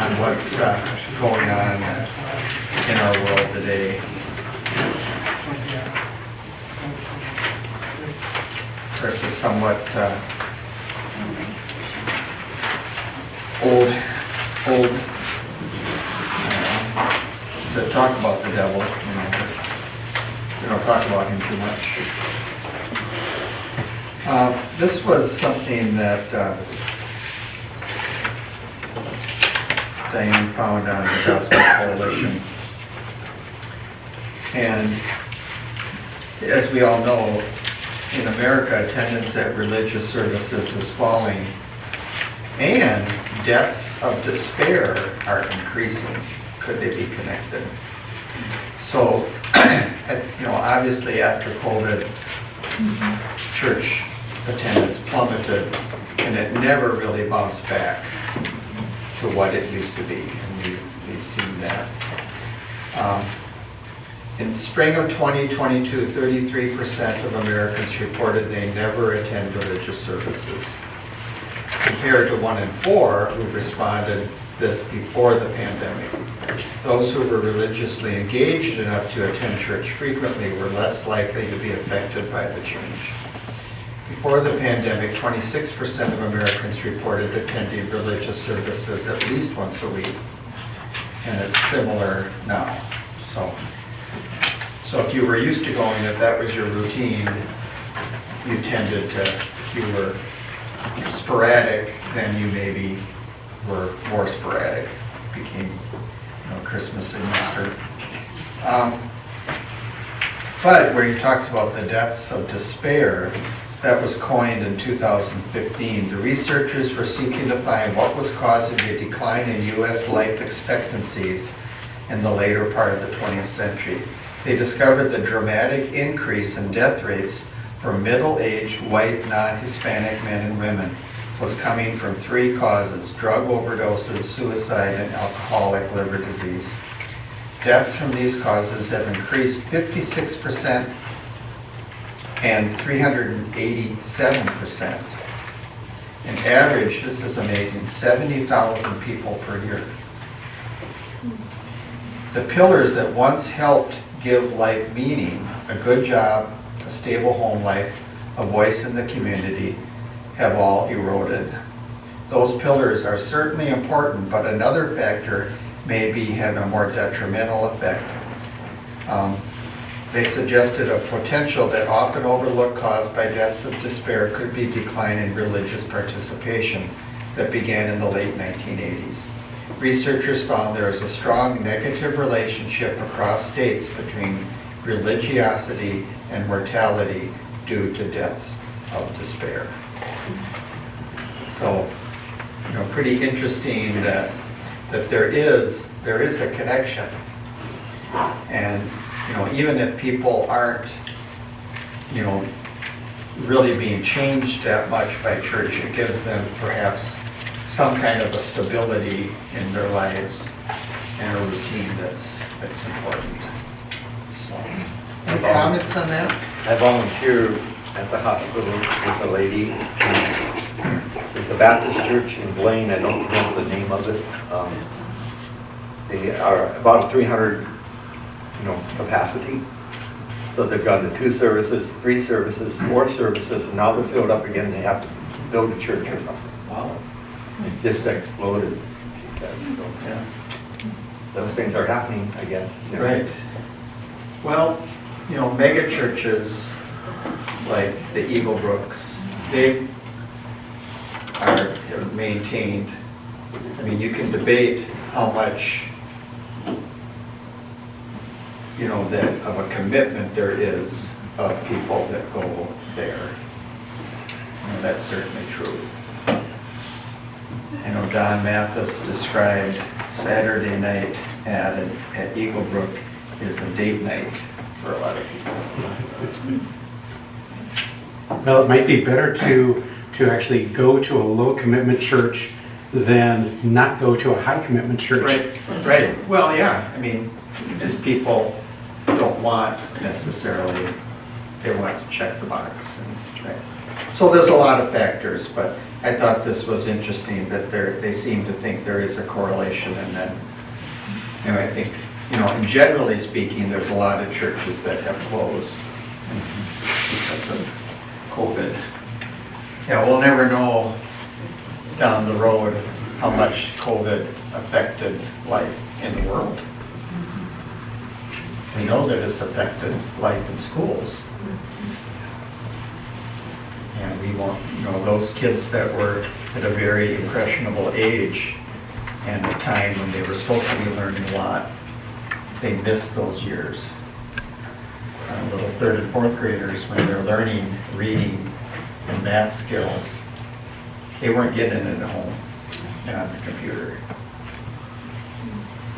on what's going on in our world today. Of course, it's somewhat old to talk about the devil. We don't talk about him too much. This was something that Diane found on the Gospel Coalition. And as we all know, in America, attendance at religious services is falling, and deaths of despair are increasing. Could they be connected? So, obviously after COVID, church attendance plummeted, and it never really bounced back to what it used to be, and we've seen that. In spring of 2022, 33% of Americans reported they never attend religious services, compared to 1 in 4 who responded this before the pandemic. Those who were religiously engaged enough to attend church frequently were less likely to be affected by the change. Before the pandemic, 26% of Americans reported attending religious services at least once a week, and it's similar now. So if you were used to going, if that was your routine, you tended to, if you were sporadic, then you maybe were more sporadic, became Christmas and Easter. But where he talks about the deaths of despair, that was coined in 2015. The researchers were seeking to find what was causing the decline in U.S. life expectancies in the later part of the 20th century. They discovered the dramatic increase in death rates for middle-aged, white, non-Hispanic men and women was coming from 3 causes: drug overdoses, suicide, and alcoholic liver disease. Deaths from these causes have increased 56% and 387%. An average, this is amazing, 70,000 people per year. The pillars that once helped give life meaning, a good job, a stable home life, a voice in the community, have all eroded. Those pillars are certainly important, but another factor may be having a more detrimental effect. They suggested a potential that often overlooked cause by deaths of despair could be decline in religious participation that began in the late 1980s. Researchers found there is a strong negative relationship across states between religiosity and mortality due to deaths of despair. So, pretty interesting that there is a connection. And even if people aren't really being changed that much by church, it gives them perhaps some kind of a stability in their lives and a routine that's important. So, any comments on that? I volunteer at the hospital with a lady. It's a Baptist church in Blaine. I don't remember the name of it. They are about a 300 capacity. So they've gone to 2 services, 3 services, 4 services, and now they're filled up again. They have to build a church or something. Wow. It's just exploded, she said. So, Yeah. those things are happening, I guess. Right. Well, mega churches like the Eagle Brooks, they are maintained. I mean, you can debate how much that of a commitment there is of people that go there. That's certainly true. I know Don Mathis described Saturday night at Eagle Brook is a date night for a lot of people. Well, it might be better to actually go to a low commitment church than not go to a high commitment church. Right. Well, yeah. I mean, just people don't want necessarily, they want to check the box. So there's a lot of factors, but I thought this was interesting that they seem to think there is a correlation, and then, I think, and generally speaking, there's a lot of churches that have closed because of COVID. Yeah, we'll never know down the road how much COVID affected life in the world. We know that it's affected life in schools. And we won't, those kids that were at a very impressionable age and a time when they were supposed to be learning a lot, they missed those years. Little third and fourth graders, when they're learning reading and math skills, they weren't getting it at home and on the computer.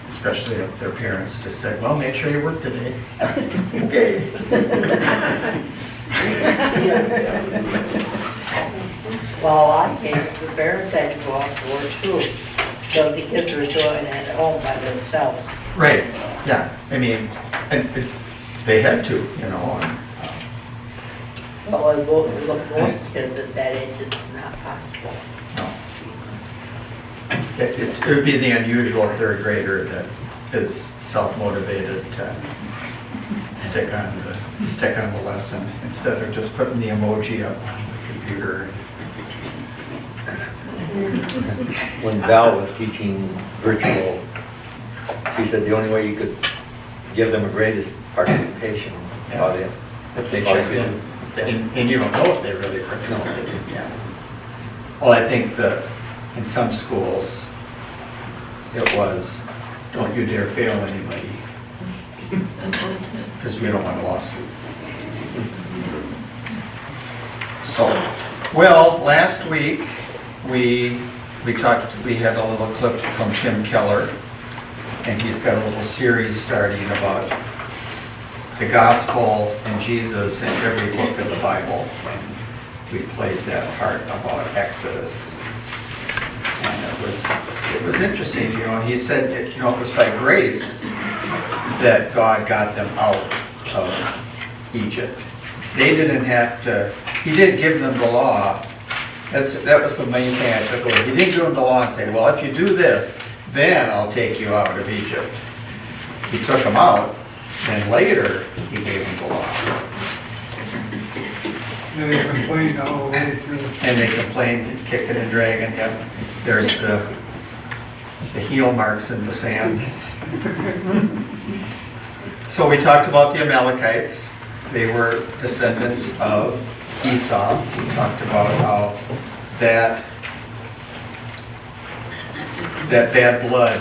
Especially if their parents just said, well, make sure you work today. Okay. Well, I came, the parents had to go out to work too, so the kids were doing it at home by themselves. Right, yeah, and they had to, and, Well, look, most kids at that age, it's not possible. no. It would be the unusual third grader that is self-motivated to stick on the lesson instead of just putting the emoji up on the computer. When Val was teaching virtual, she said the only way you could give them a grade is participation. How they- If they check in, and you don't know if they really participated, yeah. Well, I think that in some schools, it was, don't you dare fail anybody, because we don't want a lawsuit. So, well, last week, we had a little clip from Tim Keller, and he's got a little series starting about the gospel and Jesus in every book of the Bible. And we played that part about Exodus. And it was interesting, he said that, it was by grace that God got them out of Egypt. They didn't have to, he didn't give them the law. That was the main thing I took away. He didn't give them the law and say, well, if you do this, then I'll take you out of Egypt. He took them out, and later he gave them the law. And they complained all the way through. And they complained, kicking and dragging him. There's the heel marks in the sand. So we talked about the Amalekites. They were descendants of Esau. We talked about how that bad blood,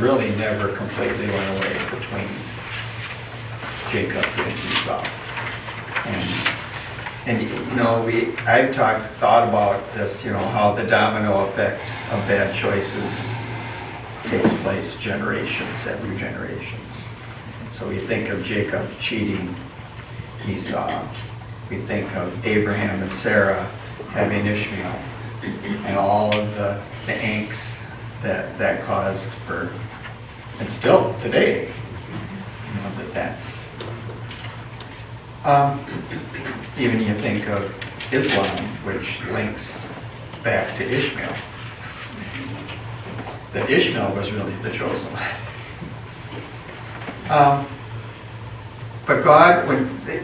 really never completely went away between Jacob and Esau. And I've thought about this, how the domino effect of bad choices takes place generations after generations. So we think of Jacob cheating Esau. We think of Abraham and Sarah having Ishmael, and all of the angst that caused for, and still today, that's. Even you think of Islam, which links back to Ishmael. That Ishmael was really the chosen one. But God, when they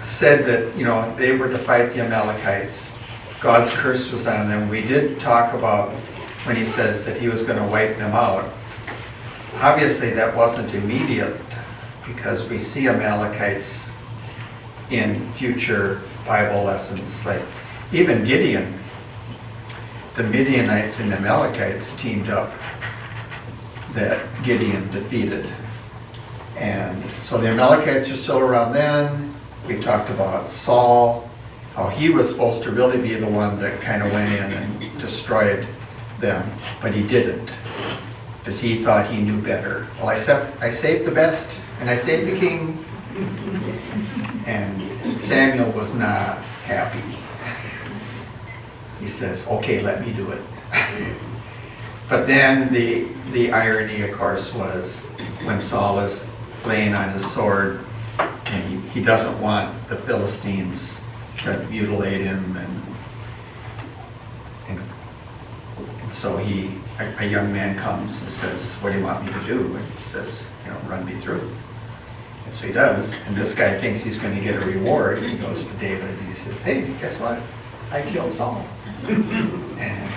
said that, they were to fight the Amalekites, God's curse was on them. We did talk about when he says that he was going to wipe them out. Obviously, that wasn't immediate, because we see Amalekites in future Bible lessons. Like even Gideon, the Midianites and the Amalekites teamed up that Gideon defeated. And so the Amalekites are still around then. We talked about Saul, how he was supposed to really be the one that kind of went in and destroyed them, but he didn't, because he thought he knew better. Well, I saved the best, and I saved the king. And Samuel was not happy. He says, okay, let me do it. But then the irony, of course, was when Saul is laying on his sword, and he doesn't want the Philistines to mutilate him, and so a young man comes and says, what do you want me to do? And he says, run me through. And so he does, and this guy thinks he's going to get a reward. He goes to David and he says, hey, guess what? I killed Saul. And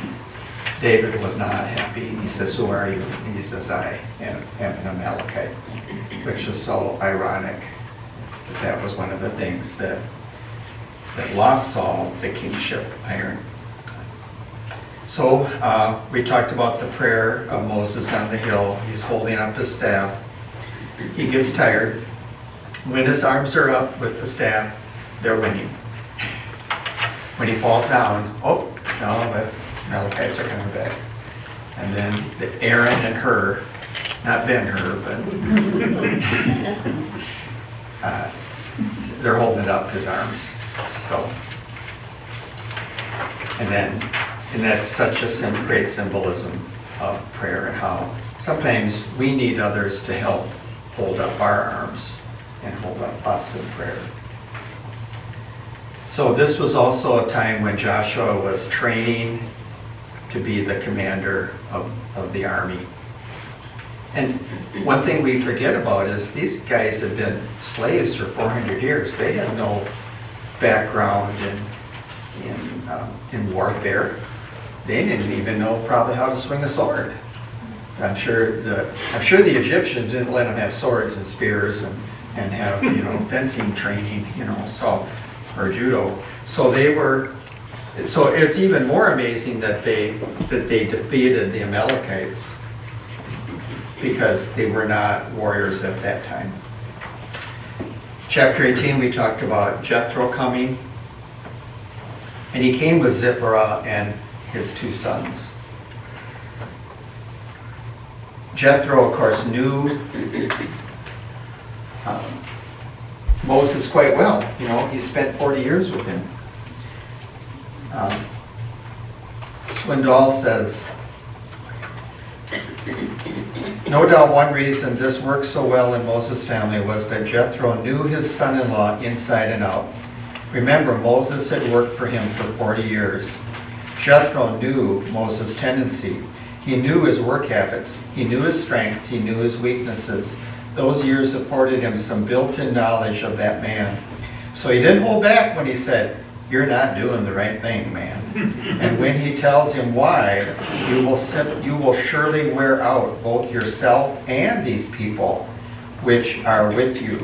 David was not happy. He says, who are you? And he says, I am an Amalekite, which is so ironic that was one of the things that lost Saul the kingship iron. So we talked about the prayer of Moses on the hill. He's holding up his staff. He gets tired. When his arms are up with the staff, they're winning. When he falls down, oh, no, the Amalekites are coming back. And then Aaron and Hur, not Ben-Hur, but they're holding up his arms. So, and that's such a great symbolism of prayer and how sometimes we need others to help hold up our arms and hold up us in prayer. So this was also a time when Joshua was training to be the commander of the army. And one thing we forget about is these guys have been slaves for 400 years. They have no background in warfare. They didn't even know probably how to swing a sword. I'm sure the Egyptians didn't let them have swords and spears and have fencing training, or judo. So it's even more amazing that they defeated the Amalekites, because they were not warriors at that time. Chapter 18, we talked about Jethro coming, and he came with Zipporah and his 2 sons. Jethro, of course, knew Moses quite well. He spent 40 years with him. Swindoll says, no doubt one reason this worked so well in Moses' family was that Jethro knew his son-in-law inside and out. Remember, Moses had worked for him for 40 years. Jethro knew Moses' tendency. He knew his work habits. He knew his strengths. He knew his weaknesses. Those years afforded him some built-in knowledge of that man. So he didn't hold back when he said, you're not doing the right thing, man. And when he tells him why, you will surely wear out both yourself and these people which are with you.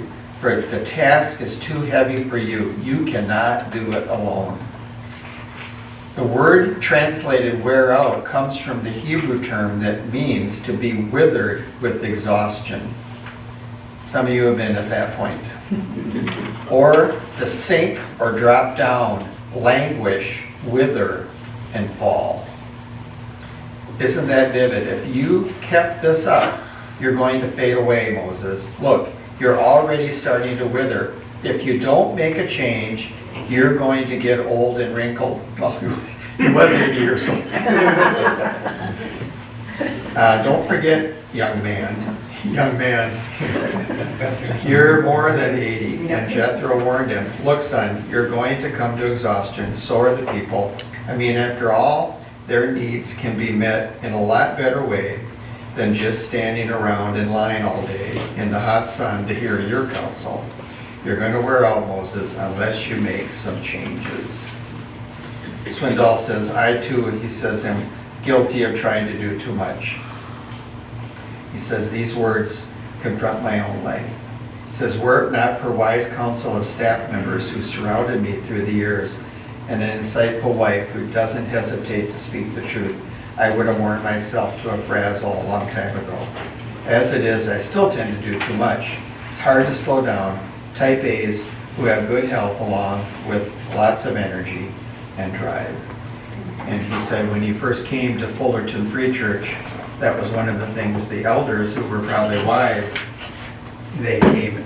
For the task is too heavy for you. You cannot do it alone. The word translated wear out comes from the Hebrew term that means to be withered with exhaustion. Some of you have been at that point. Or to sink or drop down, languish, wither, and fall. Isn't that vivid? If you kept this up, you're going to fade away, Moses. Look, you're already starting to wither. If you don't make a change, you're going to get old and wrinkled. Well, he was 80 years old. Don't forget, young man, you're more than 80. And Jethro warned him, look, son, you're going to come to exhaustion. So are the people. I mean, after all, their needs can be met in a lot better way than just standing around and lying all day in the hot sun to hear your counsel. You're going to wear out, Moses, unless you make some changes. Swindoll says, I too, he says, am guilty of trying to do too much. He says, these words confront my own life. He says, were it not for wise counsel of staff members who surrounded me through the years, and an insightful wife who doesn't hesitate to speak the truth, I would have worn myself to a frazzle a long time ago. As it is, I still tend to do too much. It's hard to slow down. Type A's who have good health along with lots of energy and drive. And he said when he first came to Fullerton Free Church, that was one of the things the elders, who were probably wise, they came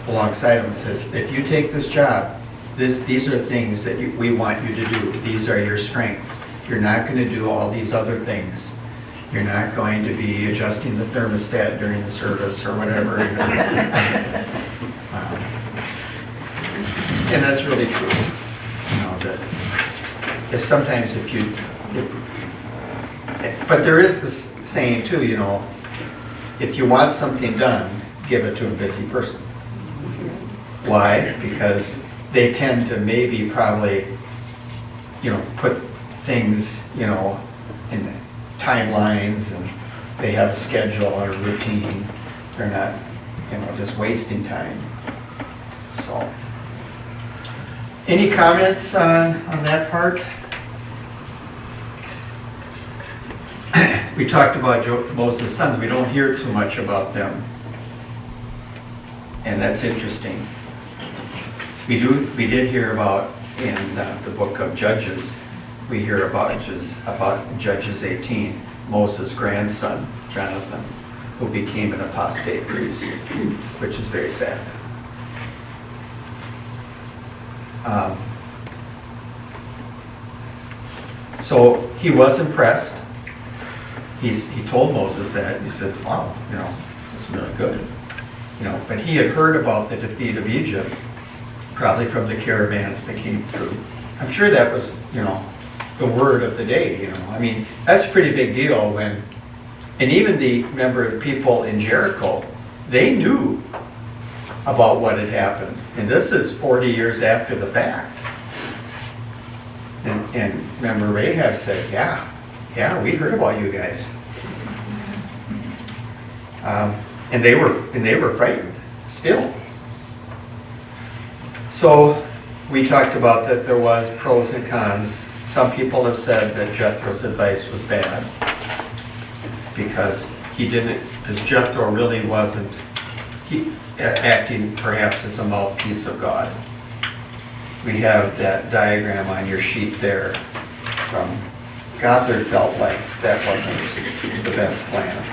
alongside him and says, if you take this job, these are things that we want you to do. These are your strengths. You're not going to do all these other things. You're not going to be adjusting the thermostat during the service or whatever. And that's really true. That sometimes if But there is this saying too, you know, if you want something done, give it to a busy person. Why? Because they tend to maybe probably, you know, put things, you know, in timelines, and they have a schedule or a routine. They're not, you know, just wasting time. So, any comments on that part? We talked about Moses' sons. We don't hear too much about them. And that's interesting. We did hear about in the book of Judges, we hear about Judges 18, Moses' grandson, Jonathan, who became an apostate priest, which is very sad. So he was impressed. He told Moses that. He says, wow, you know, it's really good. You know, but he had heard about the defeat of Egypt, probably from the caravans that came through. I'm sure that was, you know, the word of the day, you know. I mean, that's a pretty big deal when, and even the people in Jericho, they knew about what had happened. And this is 40 years after the fact. And remember Rahab said, yeah, we heard about you guys. And they were frightened still. So we talked about that there was pros and cons. Some people have said that Jethro's advice was bad because Jethro really wasn't acting perhaps as a mouthpiece of God. We have that diagram on your sheet there from Gothard felt like that wasn't the best plan.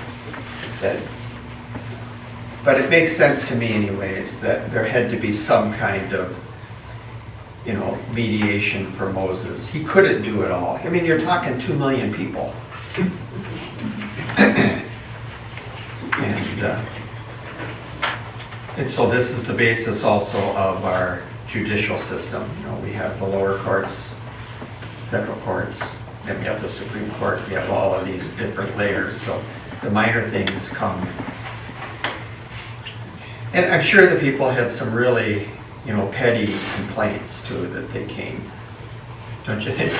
But it makes sense to me anyways that there had to be some kind of, you know, mediation for Moses. He couldn't do it all. I mean, you're talking 2 million people. And so this is the basis also of our judicial system. You know, we have the lower courts, federal courts, then we have the Supreme Court, we have all of these different layers. So the minor things come. And I'm sure the people had some really, you know, petty complaints too that they came. Don't you think?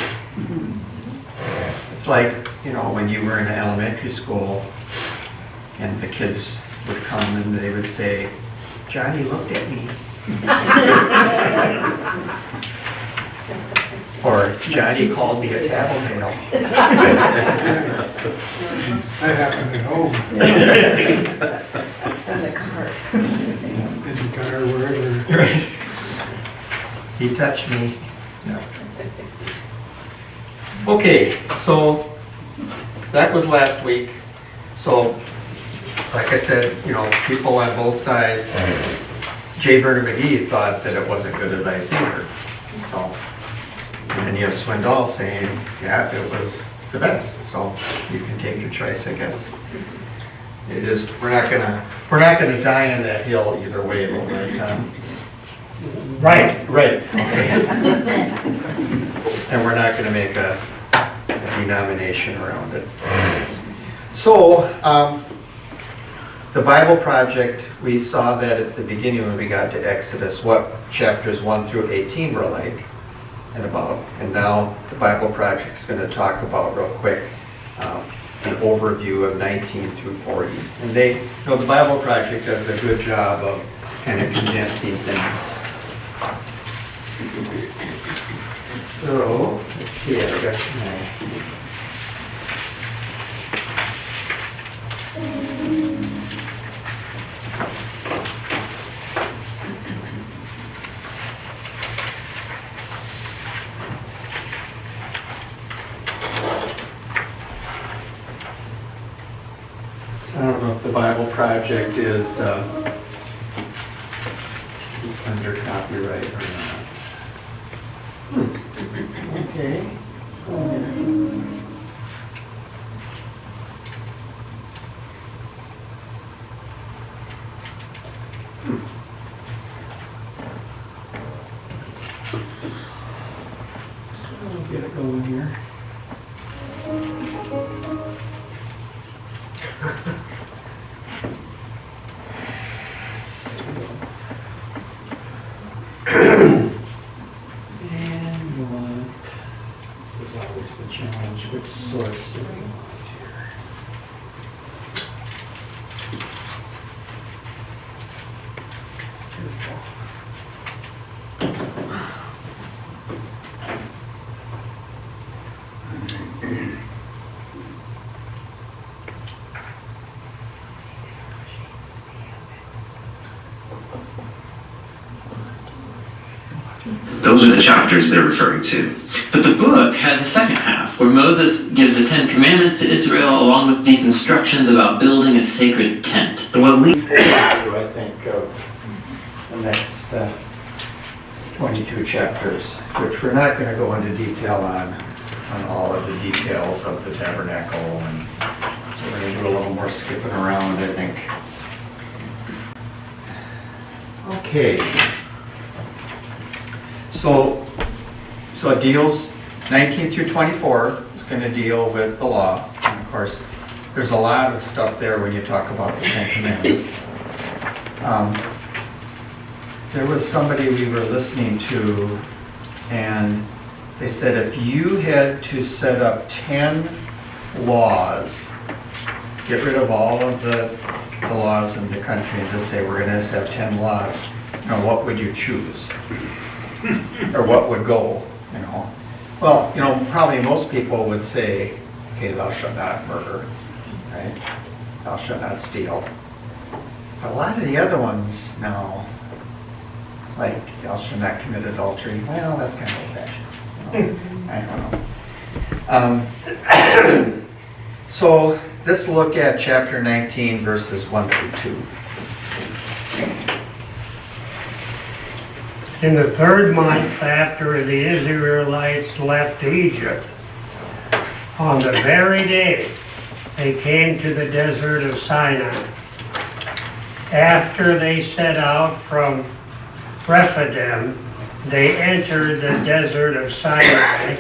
It's like, you know, when you were in elementary school and the kids would come and they would say, Johnny looked at me. Or Johnny called me a tattletale. That happened at home, In the car. in the car, wherever. Right. He touched me. No. Okay, so that was last week. So, like I said, you know, people on both sides, J. Vernon McGee thought that it wasn't good advice either. So, and then you have Swindoll saying, yeah, it was the best. So you can take your choice, I guess. It is. We're not gonna die on that hill either way, though, right, Tom? Right. Okay. And we're not gonna make a denomination around it. So, the Bible Project, we saw that at the beginning when we got to Exodus, what chapters 1 through 18 were like and about. And now the Bible Project's going to talk about real quick an overview of 19 through 40. And they, you know, the Bible Project does a good job of kind of condensing things. So, let's see, I got my... I don't know if the Bible Project is under copyright or not. Okay. I'll get it going here. Those are the chapters they're referring to. But the book has a second half where Moses gives the 10 Commandments to Israel along with these instructions about building a sacred tent. And what I think of the next 22 chapters, which we're not going to go into detail on all of the details of the tabernacle, and so we're going to do a little more skipping around, I think. Okay. So it deals, 19 through 24 is going to deal with the law. And of course, there's a lot of stuff there when you talk about the 10 Commandments. There was somebody we were listening to, and they said if you had to set up 10 laws, get rid of all of the laws in the country and just say we're going to have 10 laws, what would you choose? Or what would go, Well, probably most people would say, okay, thou shalt not murder, right? Thou shalt not steal. But a lot of the other ones now, like thou shalt not commit adultery, well, that's kind of old-fashioned. I don't know. So let's look at chapter 19, verses 1 through 2. In the 3rd month after the Israelites left Egypt, on the very day they came to the desert of Sinai. After they set out from Rephidim, they entered the desert of Sinai,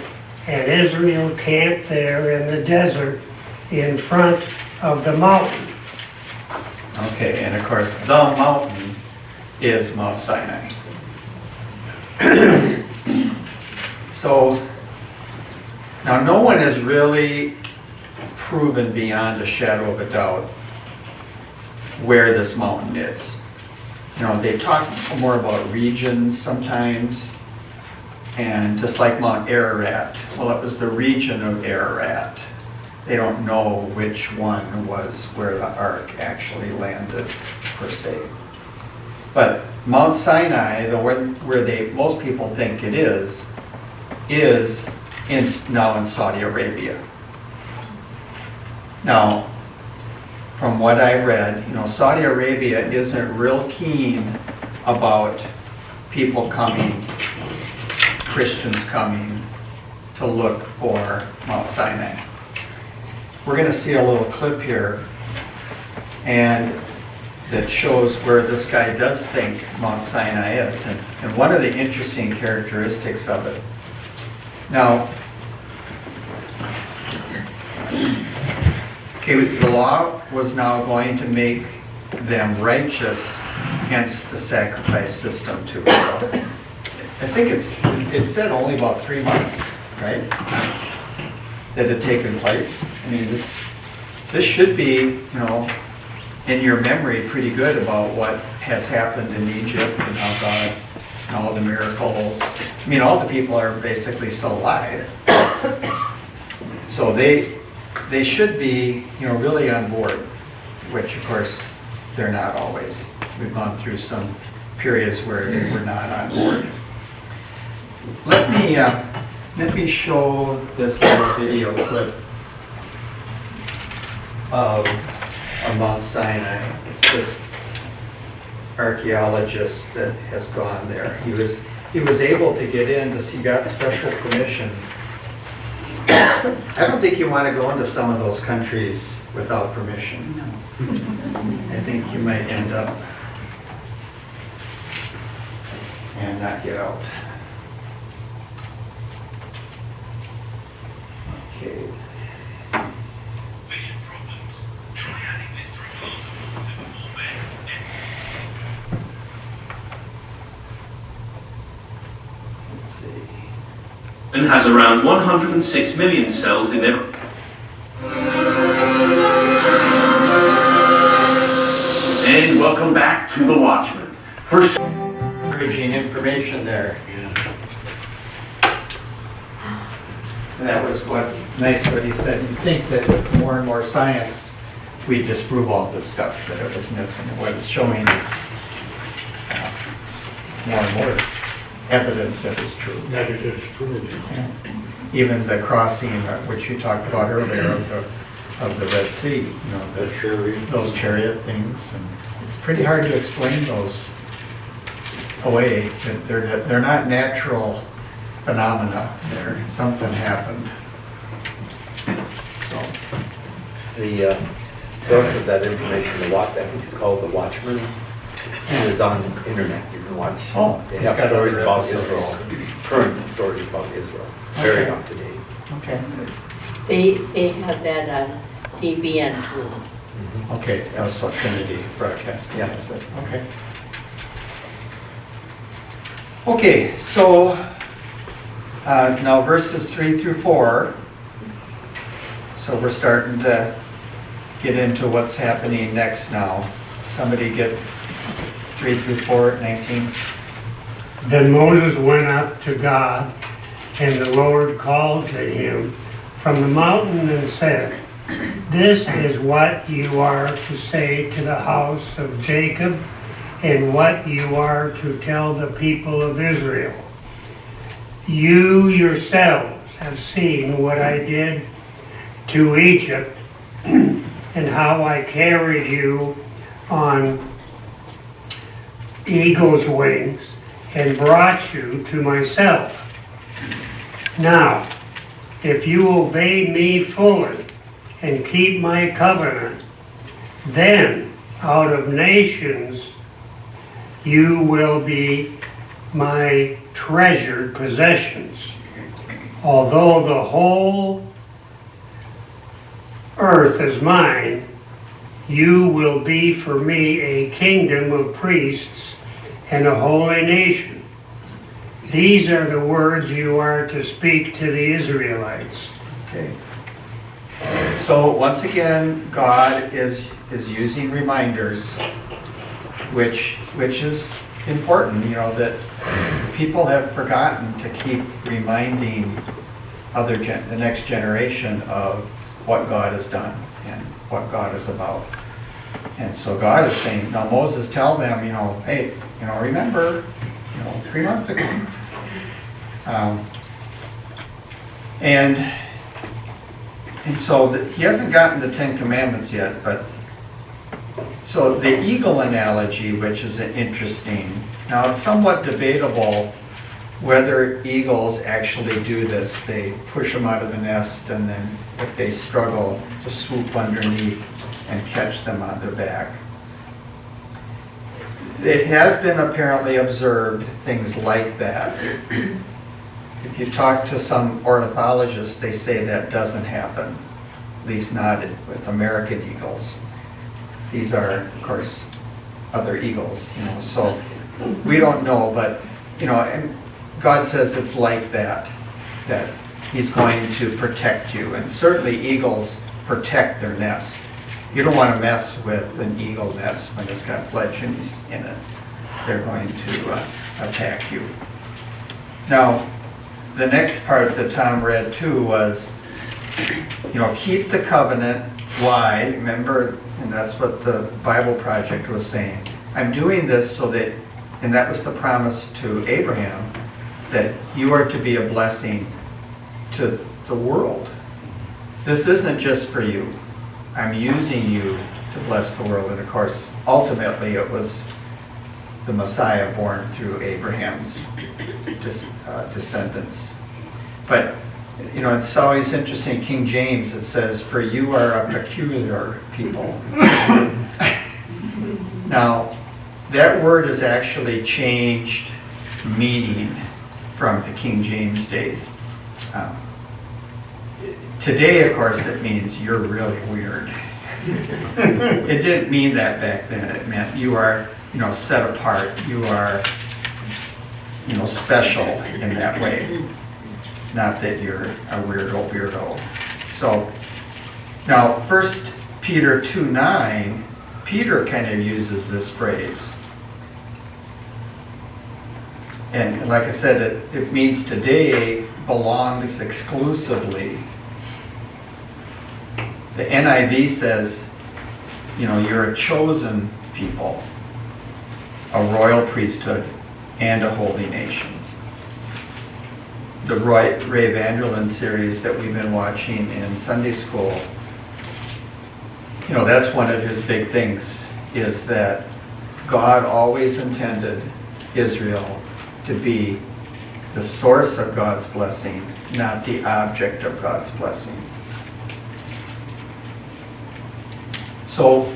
and Israel camped there in the desert in front of the mountain. Okay, and of course, the mountain is Mount Sinai. So, now no one has really proven beyond a shadow of a doubt where this mountain is. They talk more about regions sometimes, and just like Mount Ararat, well, it was the region of Ararat. They don't know which one was where the ark actually landed, per se. But Mount Sinai, the one where most people think it is now in Saudi Arabia. Now, from what I've read, Saudi Arabia isn't real keen about people coming, Christians coming to look for Mount Sinai. We're going to see a little clip here, and that shows where this guy does think Mount Sinai is, and one of the interesting characteristics of it. Now, okay, the law was now going to make them righteous, hence the sacrifice system too. So I think it said only about 3 months, right, that had taken place. I mean, this should be, in your memory pretty good about what has happened in Egypt and how God and all the miracles. I mean, all the people are basically still alive. So they should be, really on board, which of course they're not always. We've gone through some periods where they were not on board. Let me show this little video clip of Mount Sinai. It's this archaeologist that has gone there. He was able to get in, he got special permission. I don't think you want to go into some of those countries without permission. No. I think you might end up and not get out. Okay. And has around 106 million cells in it. And welcome back to The Watchman. For encouraging information there. And that was nice what he said. You think that with more and more science, we disprove all this stuff, that it was missing. And what it's showing is it's more and more. evidence that it's true. That it is true. Even the crossing, which you talked about earlier, of the Red Sea, you know, The chariot. those chariot things, and it's pretty hard to explain those away. They're not natural phenomena. Something happened. So, The source of that information, the watch, I think it's called The Watchman. It is on the internet, you can watch. Oh, They it's have got stories other about episodes. Israel, current stories about Israel, very Okay. up to date. okay, They have that on TBN too. okay, that was so Trinity Broadcasting. Yeah. Is it? Okay. Okay, so now verses 3 through 4. So we're starting to get into what's happening next now. Somebody get 3 through 4 at 19. Then Moses went up to God, and the Lord called to him from the mountain and said, "This is what you are to say to the house of Jacob, and what you are to tell the people of Israel. You yourselves have seen what I did to Egypt, and how I carried you on eagle's wings and brought you to myself. Now, if you obey me fully and keep my covenant, then out of nations you will be my treasured possessions. Although the whole earth is mine, you will be for me a kingdom of priests and a holy nation. These are the words you are to speak to the Israelites." Okay. So once again, God is using reminders, which is important, you know, that people have forgotten to keep reminding the next generation of what God has done and what God is about. And so God is saying, now Moses, tell them, you know, hey, you know, remember, you know, 3 months ago. And so he hasn't gotten the 10 Commandments yet, but so the eagle analogy, which is interesting. Now it's somewhat debatable whether eagles actually do this. They push them out of the nest, and then if they struggle, to swoop underneath and catch them on their back. It has been apparently observed things like that. If you talk to some ornithologists, they say that doesn't happen, at least not with American eagles. These are, of course, other eagles, you know, so we don't know, but, you know, and God says it's like that he's going to protect you. And certainly eagles protect their nest. You don't want to mess with an eagle nest when it's got fledglings in it. They're going to attack you. Now, the next part that Tom read too was, you know, keep the covenant. Why? Remember, and that's what the Bible Project was saying. I'm doing this so that, and that was the promise to Abraham, that you are to be a blessing to the world. This isn't just for you. I'm using you to bless the world. And of course, ultimately it was the Messiah born through Abraham's descendants. But, you know, it's always interesting, King James, it says, "For you are a peculiar people." Now, that word has actually changed meaning from the King James days. Today, of course, it means you're really weird. It didn't mean that back then. It meant you are, you know, set apart. You are, you know, special in that way. Not that you're a weirdo. So, now, 1 Peter 2:9, Peter kind of uses this phrase. And like I said, it means today belongs exclusively. The NIV says, you know, you're a chosen people, a royal priesthood, and a holy nation. the Ray Vanderlyn series that we've been watching in Sunday school, you know, that's one of his big things, is that God always intended Israel to be the source of God's blessing, not the object of God's blessing. So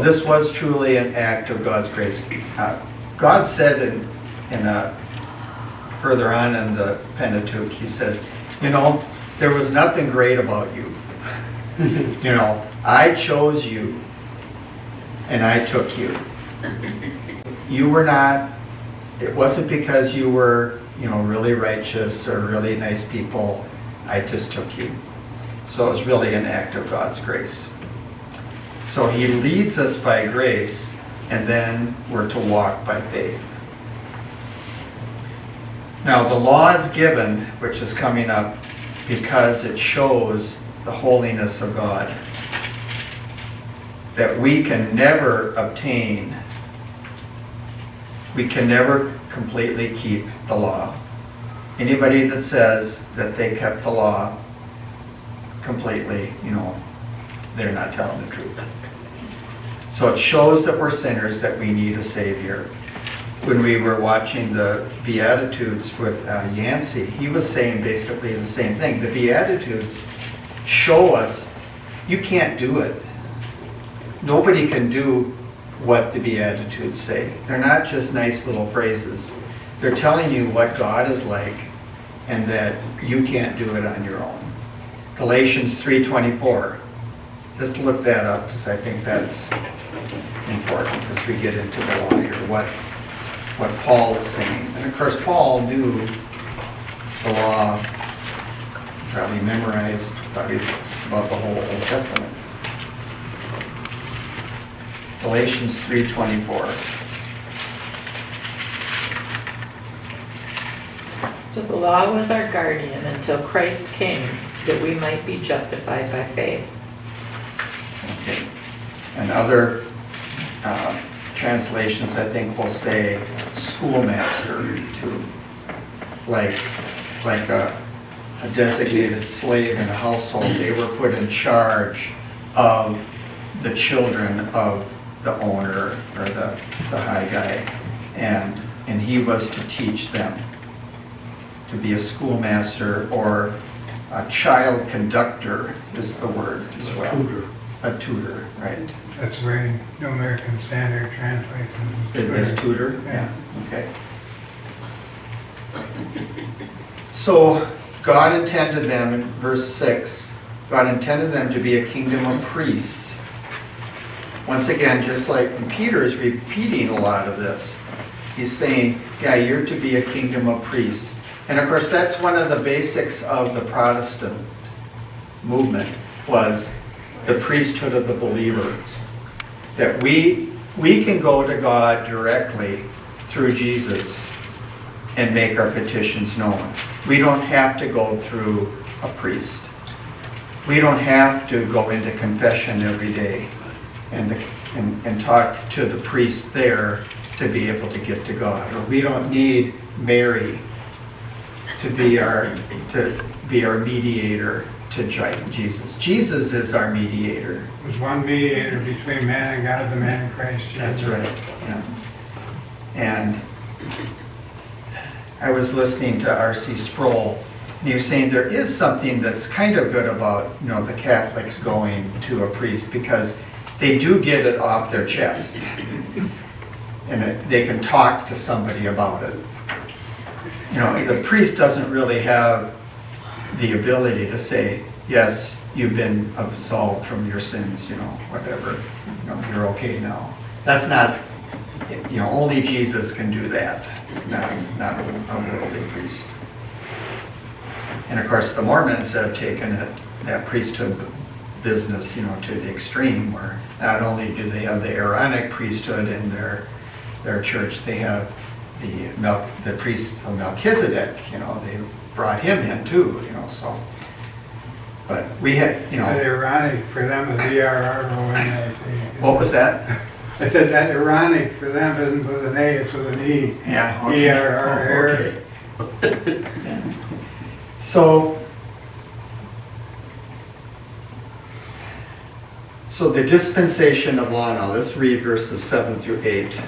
this was truly an act of God's grace. God said further on in the Pentateuch, he says, you know, there was nothing great about you. You know, I chose you and I took you. You were not, it wasn't because you were, you know, really righteous or really nice people. I just took you. So it was really an act of God's grace. So he leads us by grace, and then we're to walk by faith. Now the law is given, which is coming up, because it shows the holiness of God, that we can never obtain, we can never completely keep the law. Anybody that says that they kept the law completely, you know, they're not telling the truth. So it shows that we're sinners, that we need a Savior. When we were watching the Beatitudes with Yancey, he was saying basically the same thing. The Beatitudes show us you can't do it. Nobody can do what the Beatitudes say. They're not just nice little phrases. They're telling you what God is like and that you can't do it on your own. Galatians 3:24. Just look that up, because I think that's important as we get into the law here, what Paul is saying. And of course, Paul knew the law, probably memorized probably about the whole Old Testament. Galatians 3:24. So the law was our guardian until Christ came, that we might be justified by faith. Okay. And other translations, I think, will say schoolmaster too, like a designated slave in a household. They were put in charge of the children of the owner or the high guy, and he was to teach them, to be a schoolmaster, or a child conductor is the word as well. Tutor. A tutor, right. That's the way New American Standard translates it. It is tutor? Yeah. Okay. So God intended them, in verse 6, God intended them to be a kingdom of priests. Once again, just like Peter is repeating a lot of this, he's saying, yeah, you're to be a kingdom of priests. And of course, that's one of the basics of the Protestant movement, was the priesthood of the believer. That we can go to God directly through Jesus and make our petitions known. We don't have to go through a priest. We don't have to go into confession every day and talk to the priest there to be able to get to God. Or we don't need Mary to be our mediator to Jesus. Jesus is our mediator. There's one mediator between man and God, the man Christ Jesus. That's right. Yeah. And I was listening to R.C. Sproul, and he was saying there is something that's kind of good about, you know, the Catholics going to a priest, because they do get it off their chest, and they can talk to somebody about it. You know, the priest doesn't really have the ability to say, yes, you've been absolved from your sins, you know, whatever, you know, you're okay now. That's not, you know, only Jesus can do that, not a worldly priest. And of course, the Mormons have taken that priesthood business, you know, to the extreme, where not only do they have the Aaronic priesthood in their church, they have the priest of Melchizedek, you know, they brought him in too, you know, so. But we had, you know. That ironic for them is E-R-R-O-N-I-C. What was that? I said that ironic for them isn't with an A, it's with an E. Yeah, okay. E-R-R-R. Oh, okay. So the dispensation of law, now let's read verses 7 through 8.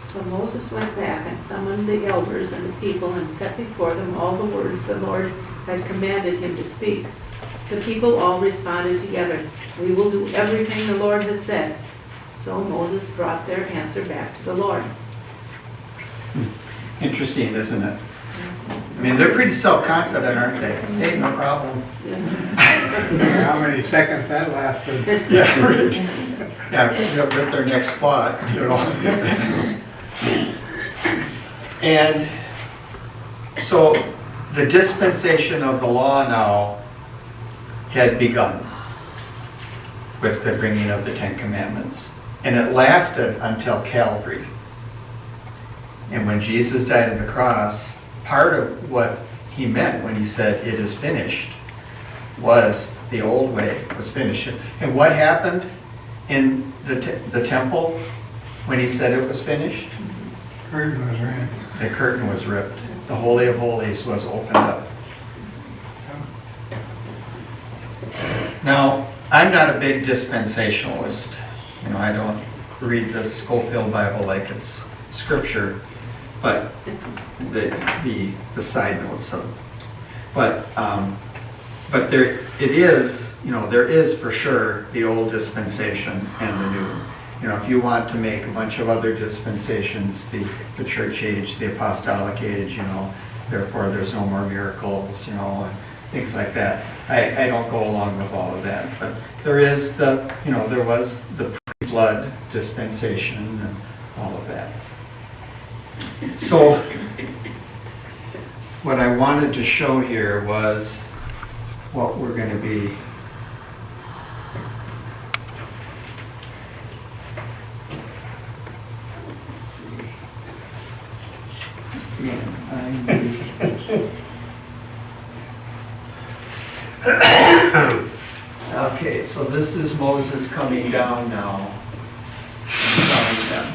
So Moses went back and summoned the elders and the people and set before them all the words the Lord had commanded him to speak. The people all responded together, "We will do everything the Lord has said." So Moses brought their answer back to the Lord. Interesting, isn't it? I mean, they're pretty self-confident, aren't they? Hey, no problem. How many seconds that lasted? Yeah, right. Yeah, with their next thought, you know. And so the dispensation of the law now had begun with the bringing of the Ten Commandments. And it lasted until Calvary. And when Jesus died on the cross, part of what he meant when he said, "It is finished," was the old way was finished. And what happened in the temple when he said it was finished? Curtain was ripped. The curtain was ripped. The Holy of Holies was opened up. Now, I'm not a big dispensationalist. You know, I don't read the Schofield Bible like it's scripture, but the side notes of it. But there it is. You know, there is for sure the old dispensation and the new. You know, if you want to make a bunch of other dispensations, the church age, the apostolic age, you know, therefore there's no more miracles, you know, and things like that. I don't go along with all of that, but there is there was the pre-flood dispensation and all of that. So what I wanted to show here was what we're going to be Okay, so this is Moses coming down now and telling them.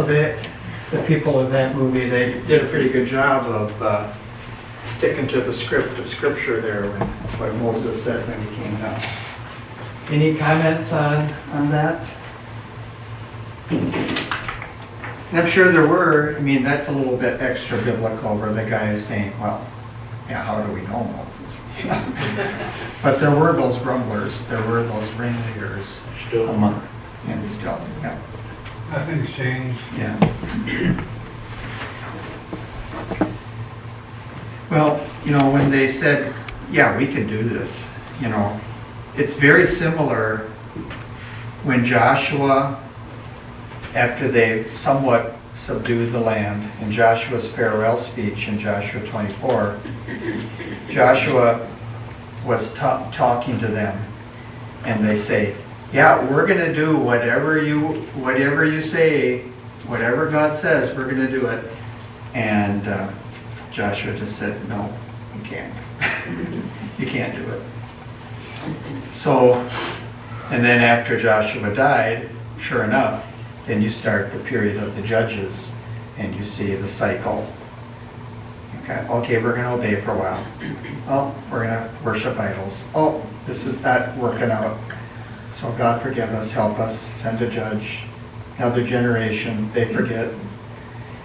So the people of that movie, they did a pretty good job of sticking to the script of scripture there when what Moses said when he came down. Any comments on that? And I'm sure there were. I mean, that's a little bit extra biblical where the guy is saying, well, yeah, how do we know Moses? But there were those grumblers, there were those ringleaders among, and still, yeah. Nothing's changed. Yeah. Well, you know, when they said, yeah, we can do this, you know, it's very similar when Joshua, after they somewhat subdued the land, in Joshua's farewell speech in Joshua 24, Joshua was talking to them, and they say, yeah, we're going to do whatever you say, whatever God says, we're going to do it. And Joshua just said, no, you can't. You can't do it. So, and then after Joshua died, sure enough, then you start the period of the judges, and you see the cycle. Okay, we're going to obey for a while. Oh, we're going to worship idols. Oh, this is not working out. So God forgive us, help us, send a judge. Another generation, they forget.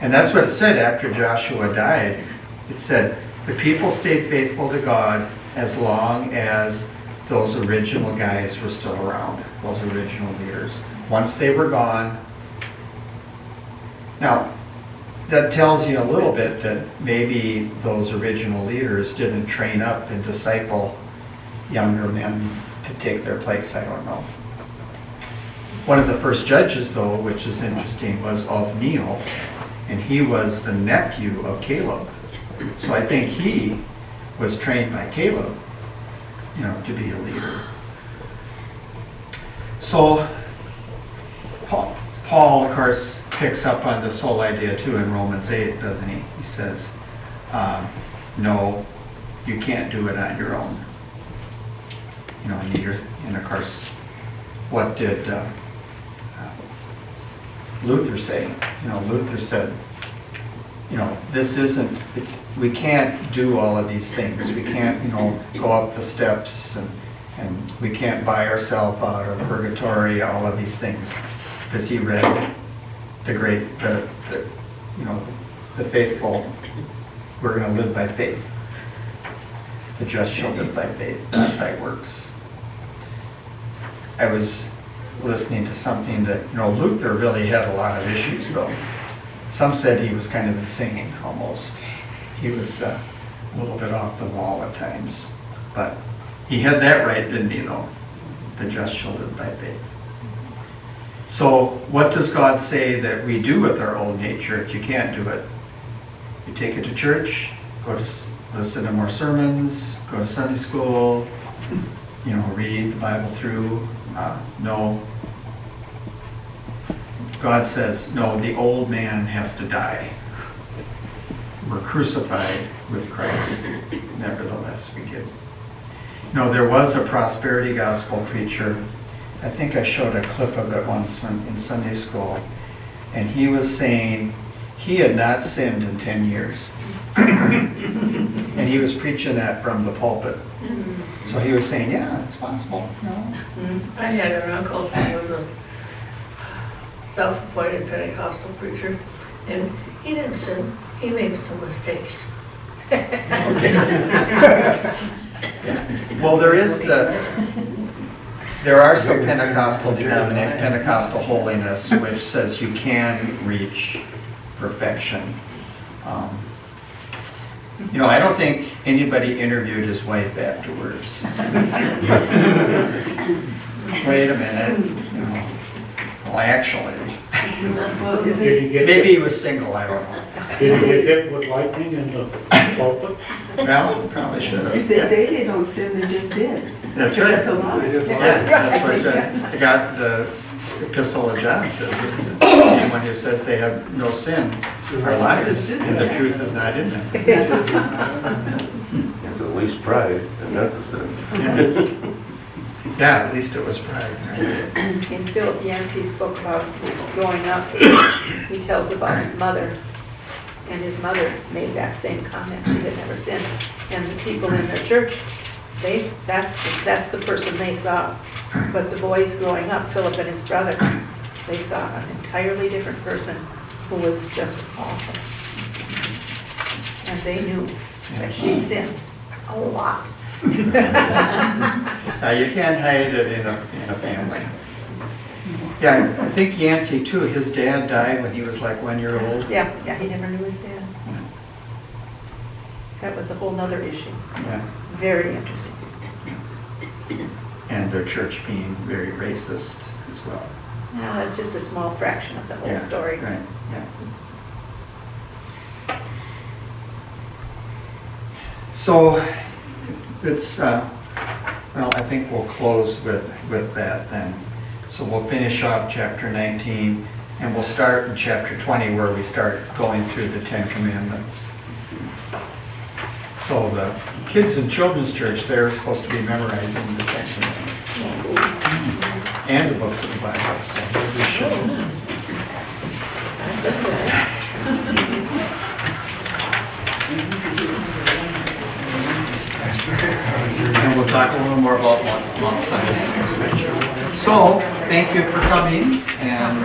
And that's what it said after Joshua died. It said, the people stayed faithful to God as long as those original guys were still around, those original leaders. Once they were gone. Now, that tells you a little bit that maybe those original leaders didn't train up and disciple younger men to take their place. I don't know. One of the first judges, though, which is interesting, was Othniel, and he was the nephew of Caleb. So I think he was trained by Caleb, you know, to be a leader. So Paul, of course, picks up on this whole idea too in Romans 8, doesn't he? He says, no, you can't do it on your own. You know, and of course, what did Luther say? You know, Luther said, you know, we can't do all of these things. We can't, you know, go up the steps and we can't buy ourselves out of purgatory, all of these things. Because he read the faithful, we're going to live by faith. The just shall live by faith, not by works. I was listening to something that, you know, Luther really had a lot of issues, though. Some said he was kind of insane, almost. He was a little bit off the wall at times. But he had that right, didn't he, though? The just shall live by faith. So what does God say that we do with our old nature if you can't do it? You take it to church, go to listen to more sermons, go to Sunday school, you know, read the Bible through. No. God says, no, the old man has to die. We're crucified with Christ. Nevertheless, we get. You know, there was a prosperity gospel preacher. I think I showed a clip of it once in Sunday school. And he was saying he had not sinned in 10 years. And he was preaching that from the pulpit. So he was saying, yeah, it's possible. No. I had an uncle who was a self-appointed Pentecostal preacher, and he didn't sin. He made some mistakes. Well, there are some Pentecostal holiness which says you can reach perfection. You know, I don't think anybody interviewed his wife afterwards. Wait a minute, you know, well, actually, maybe he was single, I don't know. Did he get hit with lightning in the pulpit? Well, probably should have. If they say they don't sin, they just did. That's right. That's a lie. Yeah, that's what the Epistle of John says, isn't it? Anyone who says they have no sin are liars, and the truth is not in them. It's at least pride, and that's a sin. Yeah. Yeah, at least it was Bryan, right? In Philip Yancey's book about growing up, he tells about his mother. And his mother made that same comment, she had never sinned. And the people in their church, that's the person they saw. But the boys growing up, Philip and his brother, they saw an entirely different person who was just awful. And they knew that she sinned a lot. Now, you can't hide it in a family. Yeah, I think Yancey too, his dad died when he was like 1 year old. Yeah, he never knew his dad. That was a whole nother issue. Yeah. Very interesting. And their church being very racist as well. Now, that's just a small fraction of the whole Yeah, story. Right, yeah. So, it's, well, I think we'll close with that then. So we'll finish off chapter 19, and we'll start in chapter 20 where we start going through the 10 Commandments. So the kids in children's church, they're supposed to be memorizing the 10 Commandments. And the books of the Bible, so we should. And we'll talk a little more about Mount Sinai next week. So, thank you for coming, and